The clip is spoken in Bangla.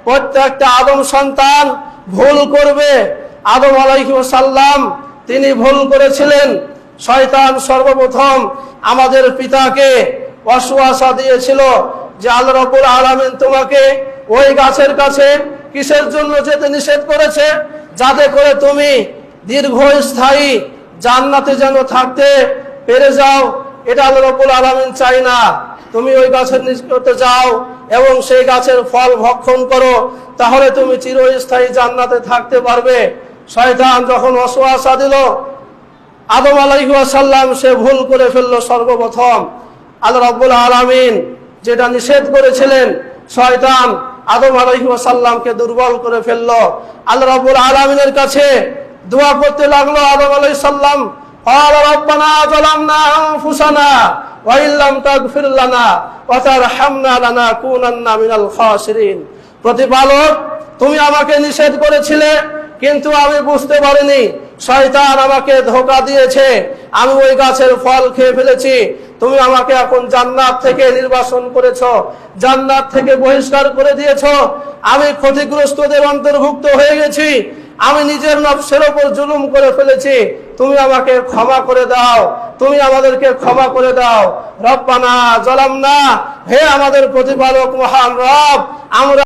প্রত্যেকটা আদম সন্তান ভুল করবে। আদম আলাইহিস সালাম তিনি ভুল করেছিলেন। শয়তান সর্বপ্রথম আমাদের পিতাকে ওয়াসওয়াসা দিয়েছিল যে আল্লাহ রাব্বুল আলামিন তোমাকে ওই গাছের কাছে কিসের জন্য যেতে নিষেধ করেছে, যাতে করে তুমি দীর্ঘস্থায়ী জান্নাতে যেন থাকতে পেরে যাও। এটা আল্লাহ রাব্বুল আলামিন চাই না। তুমি ওই গাছের নিকটে যাও এবং সেই গাছের ফল ভক্ষণ করো, তাহলে তুমি চিরস্থায়ী জান্নাতে থাকতে পারবে। শয়তান যখন ওয়াসওয়াসা দিল আদম আলাইহিস সালাম, সে ভুল করে ফেললো। সর্বপ্রথম আল্লাহ রাব্বুল আলামিন যেটা নিষেধ করেছিলেন, শয়তান আদম আলাইহিস সালামকে দুর্বল করে ফেললো। আল্লাহ রাব্বুল আলামিনের কাছে দোয়া করতে লাগলো আদম আলাইহিস সালাম, قال ربنا ظلمنا أنفسنا وإن لم تغفر لنا وترحمنا لنكونن من الخاسرين। প্রতিপালক, তুমি আমাকে নিষেধ করেছিলে, কিন্তু আমি বুঝতে পারিনি। শয়তান আমাকে ধোঁকা দিয়েছে, আমি ওই গাছের ফল খেয়ে ফেলেছি। তুমি আমাকে এখন জান্নাত থেকে নির্বাসন করেছো, জান্নাত থেকে বহিষ্কার করে দিয়েছো। আমি ক্ষতিগ্রস্তদের অন্তর্ভুক্ত হয়ে গেছি। আমি নিজের নফসের উপর জুলুম করে ফেলেছি। তুমি আমাকে ক্ষমা করে দাও, তুমি আমাদেরকে ক্ষমা করে দাও। রব্বানা জালামনা, হে আমাদের প্রতিপালক মহান রব, আমরা